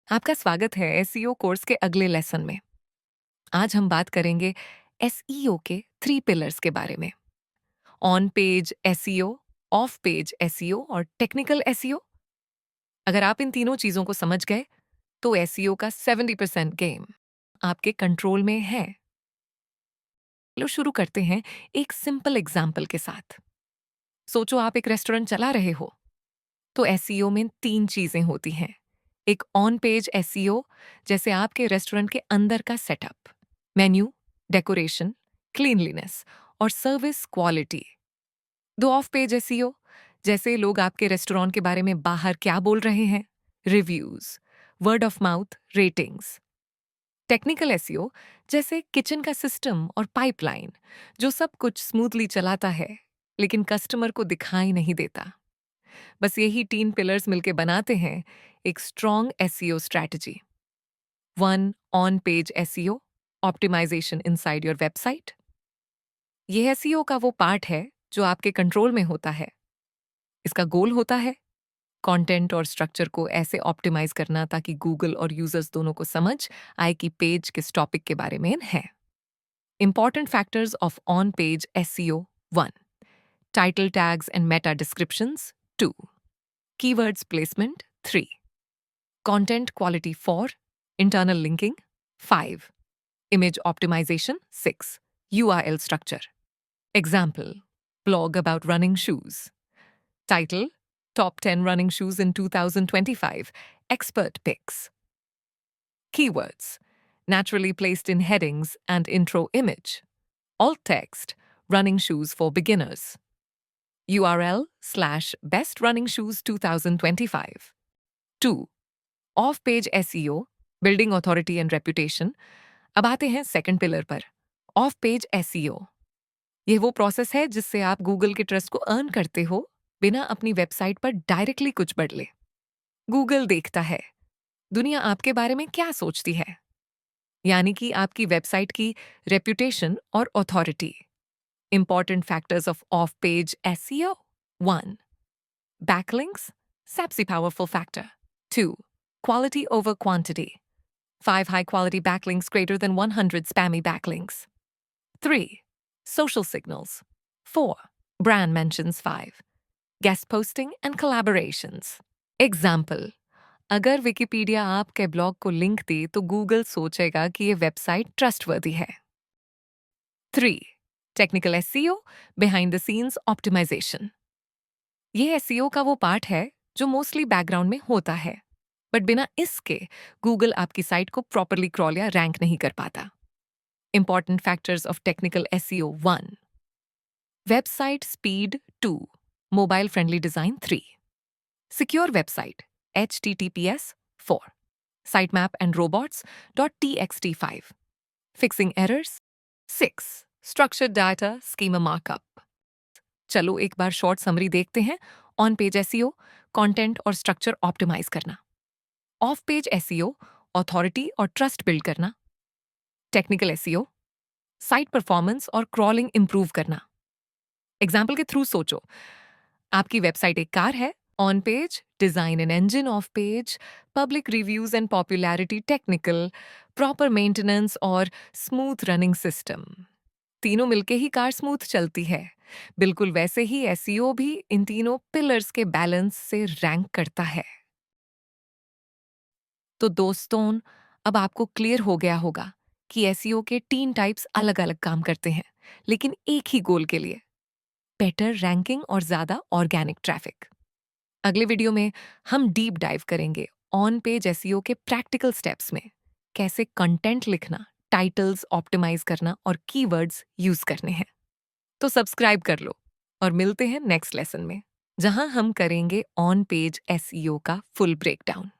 आपका स्वागत है एसईओ कोर्स के अगले लेसन में। आज हम बात करेंगे एसईओ के 3 पिलर्स के बारे में। On page SEO, of page SEO और टेक्निकल एसईओ। अगर आप इन तीनों चीजों को समझ गए तो एसईओ का 70% गेम आपके कंट्रोल में है। चलो शुरू करते हैं एक सिंपल एग्जाम्पल के साथ। सोचो आप एक रेस्टोरेंट चला रहे हो, तो एसईओ में 3 चीजें होती हैं। एक ऑन पेज एसईओ, जैसे आपके रेस्टोरेंट के अंदर का सेटअप, मेन्यू, डेकोरेशन, क्लीनलीनेस और service quality. 2 of page SEO, जैसे लोग आपके रेस्टोरेंट के बारे में बाहर क्या बोल रहे हैं, reviews, word of mouth, ratings. Technical SEO, जैसे किचन का सिस्टम और पाइपलाइन, जो सब कुछ स्मूथली चलाता है लेकिन कस्टमर को दिखाई नहीं देता। बस यही 3 पिलर्स मिलके बनाते हैं एक strong SEO strategy. 1 on page SEO, optimization inside your website. ये एसईओ का वो पार्ट है जो आपके कंट्रोल में होता है। इसका गोल होता है कंटेंट और स्ट्रक्चर को ऐसे ऑप्टिमाइज करना ताकि गूगल और यूजर्स दोनों को समझ आए कि पेज किस टॉपिक के बारे में है। Important factors of on page SEO: 1 title tags and Meta descriptions, 2 keywords placement, 3 content quality, 4 internal linking, 5 image optimization, 6 URL structure. Example: blog about running shoes. Title: Top 10 running shoes in 2025, expert picks. Keywords: naturally placed in headings and intro image. Alt text: running shoes for beginners. URL/best running shoes 2025. 2 of page SEO, building authority and reputation. अब आते हैं second pillar पर, of page SEO. यह वो process है जिससे आप Google के ट्रस्ट को अर्न करते हो बिना अपनी वेबसाइट पर डायरेक्टली कुछ बदले। गूगल देखता है दुनिया आपके बारे में क्या सोचती है, यानी कि आपकी वेबसाइट की रेपुटेशन और authority. Important factors of page SEO: 1 backlinks, सबसे powerful factor. 2 quality over quantity, 5 high-quality backlinks greater than 100 spammy backlinks. 3 social signals. 4 brand mentions. 5 guest posting and collaborations. Example: अगर विकिपीडिया आपके ब्लॉग को link दे तो Google सोचेगा कि ये website trustworthy है। 3 technical SEO, behind the scenes optimization. ये एसईओ का वो पार्ट है जो मोस्टली बैकग्राउंड में होता है, बट बिना इसके गूगल आपकी साइट को प्रॉपरली क्रॉल या रैंक नहीं कर पाता। Important factors of technical SEO: 1 website speed, 2 mobile friendly design, 3 secure website, HTTPS, 4 sitemap and robots.txt, 5 fixing errors, 6 structured data schema markup. चलो एक बार शॉर्ट समरी देखते हैं। ऑन पेज एसईओ, कंटेंट और structure optimise करना। Of page SEO, authority और trust build करना। Technical SEO, site performance और crawling improve करना। एग्जाम्पल के थ्रू सोचो, आपकी वेबसाइट एक कार है, on page design and engine, of page public reviews and popularity, technical proper maintenance और स्मूथ रनिंग सिस्टम। तीनों मिलके ही कार स्मूथ चलती है। बिल्कुल वैसे ही एसईओ भी इन तीनों पिलर्स के बैलेंस से रैंक करता है। तो दोस्तों, अब आपको क्लियर हो गया होगा कि एसईओ के 3 टाइप्स अलग अलग काम करते हैं, लेकिन एक ही गोल के लिए, बेटर रैंकिंग और ज्यादा ऑर्गेनिक ट्रैफिक। अगले वीडियो में हम डीप डाइव करेंगे ऑन पेज एसईओ के प्रैक्टिकल स्टेप्स में, कैसे कंटेंट लिखना, टाइटल्स ऑप्टिमाइज करना और कीवर्ड्स यूज करने हैं। तो सब्सक्राइब कर लो और मिलते हैं नेक्स्ट लेसन में, जहां हम करेंगे ऑन पेज एसईओ का फुल ब्रेकडाउन।